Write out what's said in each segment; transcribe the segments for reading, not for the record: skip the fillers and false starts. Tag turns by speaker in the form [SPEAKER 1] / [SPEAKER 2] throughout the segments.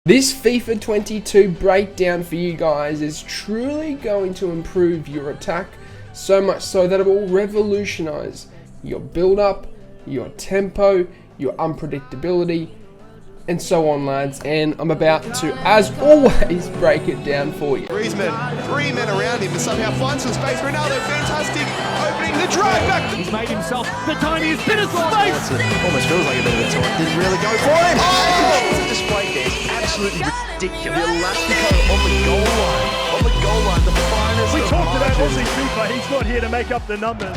[SPEAKER 1] This FIFA 22 breakdown for you guys is truly going to improve your attack, so much so that it will revolutionize your build-up, your tempo, your unpredictability, and so on, lads. And I'm about to, as always, break it down for you.
[SPEAKER 2] Griezmann, three men around him, and somehow finds some space. Ronaldo, fantastic, opening the drive back.
[SPEAKER 3] He's made himself the tiniest bit of space.
[SPEAKER 2] It almost feels like a bit of a taunt. Didn't really go for him. Oh! The display there is absolutely ridiculous. The Elastico on the goal line. On the goal line, the finest.
[SPEAKER 3] We
[SPEAKER 2] of
[SPEAKER 3] talked about
[SPEAKER 2] margins.
[SPEAKER 3] Aussie FIFA. He's not here to make up the numbers.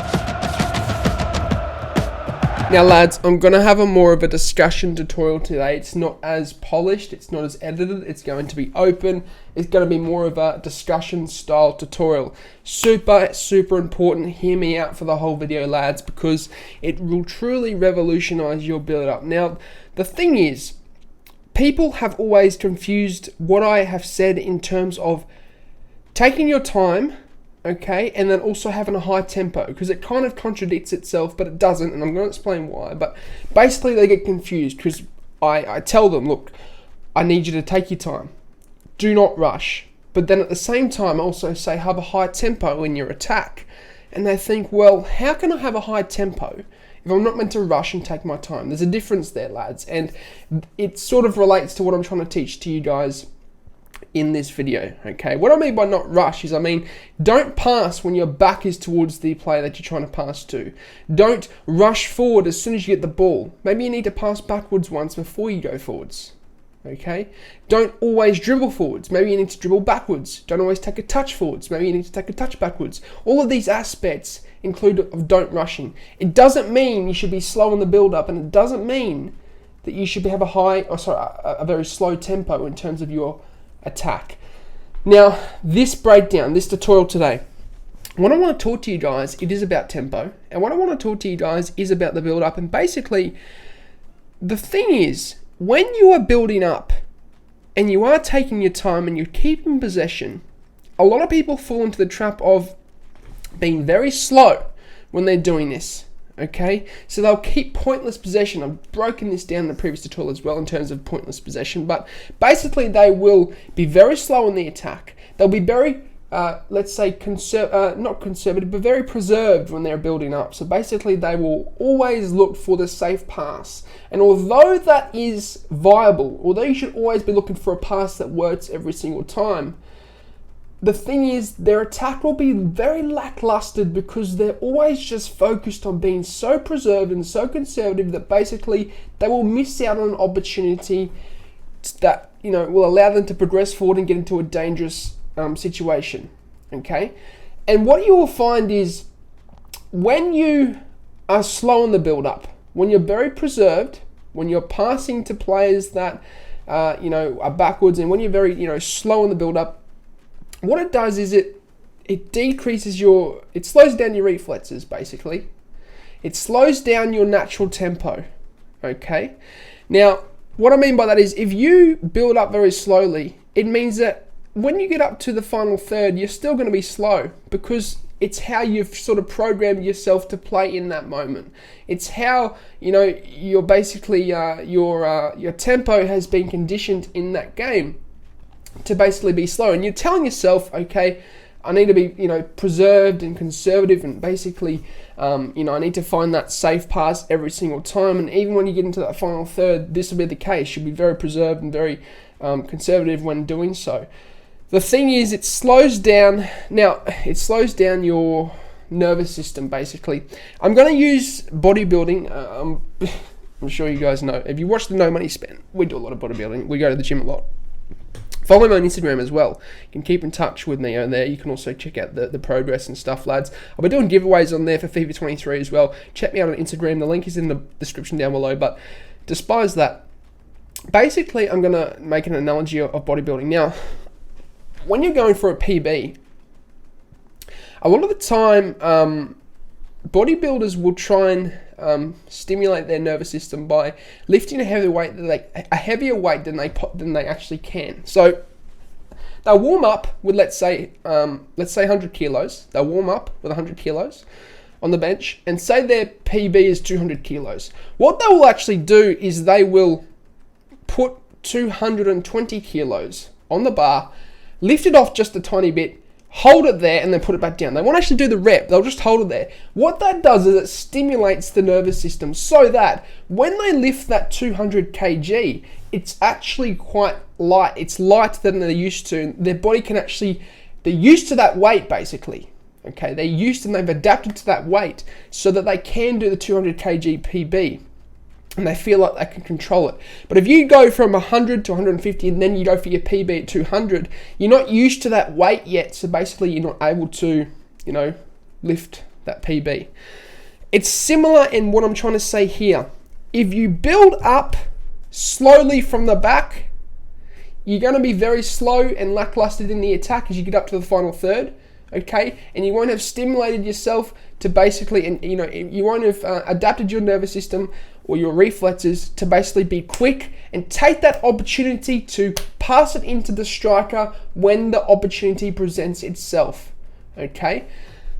[SPEAKER 1] Now, lads, I'm going to have a more of a discussion tutorial today. It's not as polished, it's not as edited, it's going to be open. It's going to be more of a discussion style tutorial. Super important. Hear me out for the whole video, lads, because it will truly revolutionize your build up. Now, the thing is, people have always confused what I have said in terms of taking your time, okay, and then also having a high tempo, because it kind of contradicts itself, but it doesn't, and I'm going to explain why. But basically they get confused because I tell them, look, I need you to take your time, do not rush, but then at the same time I also say have a high tempo in your attack, and they think, well, how can I have a high tempo if I'm not meant to rush and take my time? There's a difference there, lads, and it sort of relates to what I'm trying to teach to you guys in this video, okay? What I mean by not rush is, I mean, don't pass when your back is towards the player that you're trying to pass to. Don't rush forward as soon as you get the ball. Maybe you need to pass backwards once before you go forwards, okay? Don't always dribble forwards. Maybe you need to dribble backwards. Don't always take a touch forwards. Maybe you need to take a touch backwards. All of these aspects include of don't rushing. It doesn't mean you should be slow in the build-up, and it doesn't mean that you should have a very slow tempo in terms of your attack. Now, this breakdown, this tutorial today, what I want to talk to you guys, it is about tempo, and what I want to talk to you guys is about the build up. And basically, the thing is, when you are building up and you are taking your time and you're keeping possession, a lot of people fall into the trap of being very slow when they're doing this. Okay, so they'll keep pointless possession. I've broken this down in the previous tutorial as well in terms of pointless possession, but basically they will be very slow in the attack. They'll be very, let's say, not conservative, but very preserved when they're building up. So basically they will always look for the safe pass. And although that is viable, although you should always be looking for a pass that works every single time, the thing is, their attack will be very lackluster because they're always just focused on being so preserved and so conservative that basically they will miss out on an opportunity that, you know, will allow them to progress forward and get into a dangerous situation. Okay, and what you will find is when you are slow in the build-up, when you're very preserved, when you're passing to players that are backwards, and when you're very slow in the build-up, what it does is it slows down your reflexes, basically. It slows down your natural tempo, okay? Now, what I mean by that is if you build up very slowly, it means that when you get up to the final third, you're still going to be slow because it's how you've sort of programmed yourself to play in that moment. It's how, you're basically, your tempo has been conditioned in that game to basically be slow, and you're telling yourself, okay, I need to be preserved and conservative, and basically I need to find that safe pass every single time. And even when you get into that final third, this will be the case. You'll be very preserved and very conservative when doing so. The thing is, it slows down your nervous system, basically. I'm going to use bodybuilding. I'm sure you guys know, if you watch the No Money Spent, we do a lot of bodybuilding. We go to the gym a lot. Follow me on Instagram as well. You can keep in touch with me on there. You can also check out the progress and stuff, lads. I'll be doing giveaways on there for FIFA 23 as well. Check me out on Instagram. The link is in the description down below. But despise that, basically I'm going to make an analogy of bodybuilding. Now, when you're going for a PB, a lot of the time bodybuilders will try and stimulate their nervous system by lifting a heavier weight than they actually can. So they'll warm up with let's say 100 kilos. They'll warm up with 100 kilos on the bench, and say their PB is 200 kilos. What they will actually do is they will put 220 kilos on the bar, lift it off just a tiny bit, hold it there, and then put it back down. They won't actually do the rep, they'll just hold it there. What that does is it stimulates the nervous system so that when they lift that 200 kg, it's actually quite light. It's lighter than they're used to. Their body can actually, they're used to that weight basically. Okay, they're used and they've adapted to that weight so that they can do the 200 kg PB. And they feel like they can control it. But if you go from 100 to 150 and then you go for your PB at 200, you're not used to that weight yet. So basically you're not able to, lift that PB. It's similar in what I'm trying to say here. If you build up slowly from the back, you're going to be very slow and lackluster in the attack as you get up to the final third. Okay, and you won't have stimulated yourself to basically, and you won't have adapted your nervous system or your reflexes to basically be quick and take that opportunity to pass it into the striker when the opportunity presents itself. Okay,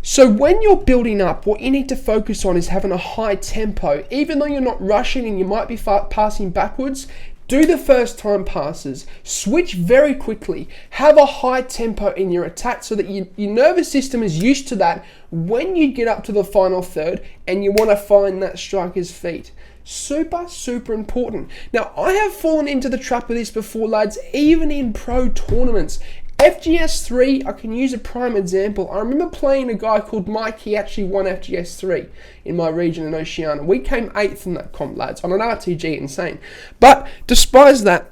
[SPEAKER 1] so when you're building up, what you need to focus on is having a high tempo. Even though you're not rushing and you might be passing backwards, do the first time passes, switch very quickly, have a high tempo in your attack so that your nervous system is used to that when you get up to the final third and you want to find that striker's feet. Super, super important. Now, I have fallen into the trap of this before, lads, even in pro tournaments. FGS 3, I can use a prime example. I remember playing a guy called Mike. He actually won FGS 3 in my region in Oceania. We came 8th in that comp, lads, on an RTG, insane. But despite that,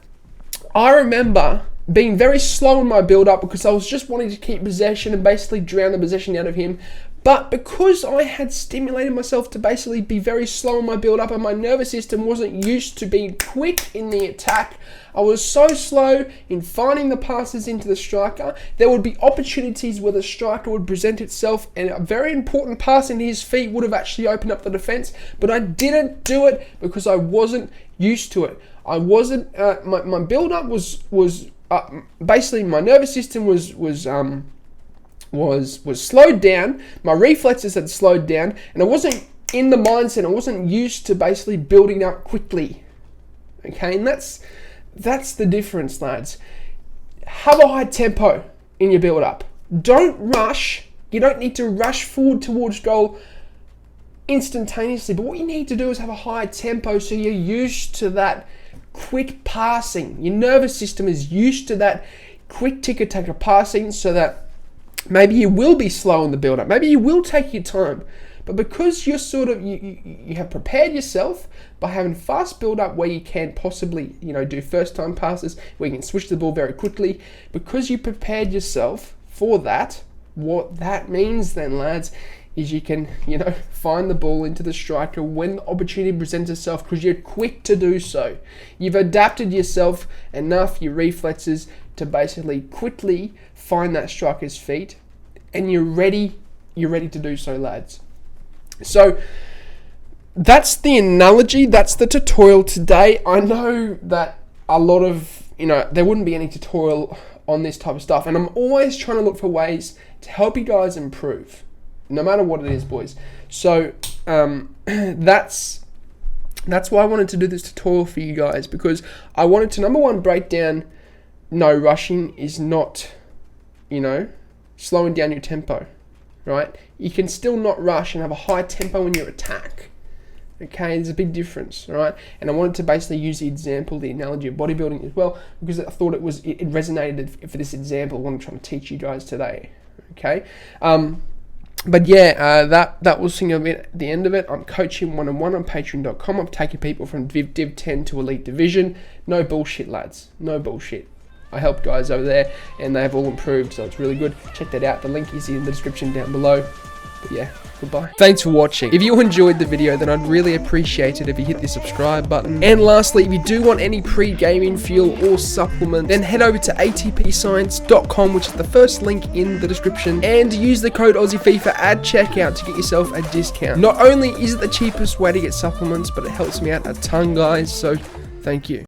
[SPEAKER 1] I remember being very slow in my build-up because I was just wanting to keep possession and basically drown the possession out of him. But because I had stimulated myself to basically be very slow in my build-up and my nervous system wasn't used to being quick in the attack, I was so slow in finding the passes into the striker. There would be opportunities where the striker would present itself and a very important pass into his feet would have actually opened up the defense, but I didn't do it because I wasn't used to it. I wasn't, my build-up was basically my nervous system was slowed down, my reflexes had slowed down, and I wasn't in the mindset, I wasn't used to basically building up quickly. Okay, and that's the difference, lads. Have a high tempo in your build-up. Don't rush. You don't need to rush forward towards goal instantaneously, but what you need to do is have a high tempo so you're used to that quick passing. Your nervous system is used to that quick ticker-taker passing so that maybe you will be slow in the build-up. Maybe you will take your time. But because you're you have prepared yourself by having fast build-up where you can possibly, do first-time passes, where you can switch the ball very quickly, because you prepared yourself for that, what that means then, lads, is you can, find the ball into the striker when the opportunity presents itself because you're quick to do so. You've adapted yourself enough, your reflexes, to basically quickly find that striker's feet, and you're ready to do so, lads. So that's the analogy, that's the tutorial today. I know that a lot of, there wouldn't be any tutorial on this type of stuff, and I'm always trying to look for ways to help you guys improve, no matter what it is, boys. So that's why I wanted to do this tutorial for you guys, because I wanted to, number one, break down no rushing is not, slowing down your tempo, right? You can still not rush and have a high tempo in your attack. Okay, there's a big difference, all right? And I wanted to basically use the example, the analogy of bodybuilding as well, because I thought it resonated for this example I want to try to teach you guys today, okay? But yeah, that was the end of it. I'm coaching one-on-one on patreon.com. I'm taking people from Div 10 to Elite Division. No bullshit, lads. No bullshit. I help guys over there, and they have all improved, so it's really good. Check that out. The link is in the description down below. But yeah, goodbye. Thanks for watching. If you enjoyed the video, then I'd really appreciate it if you hit the subscribe button. And lastly, if you do want any pre-gaming fuel or supplement, then head over to atpscience.com, which is the first link in the description, and use the code AussieFIFA at checkout to get yourself a discount. Not only is it the cheapest way to get supplements, but it helps me out a ton, guys, so thank you.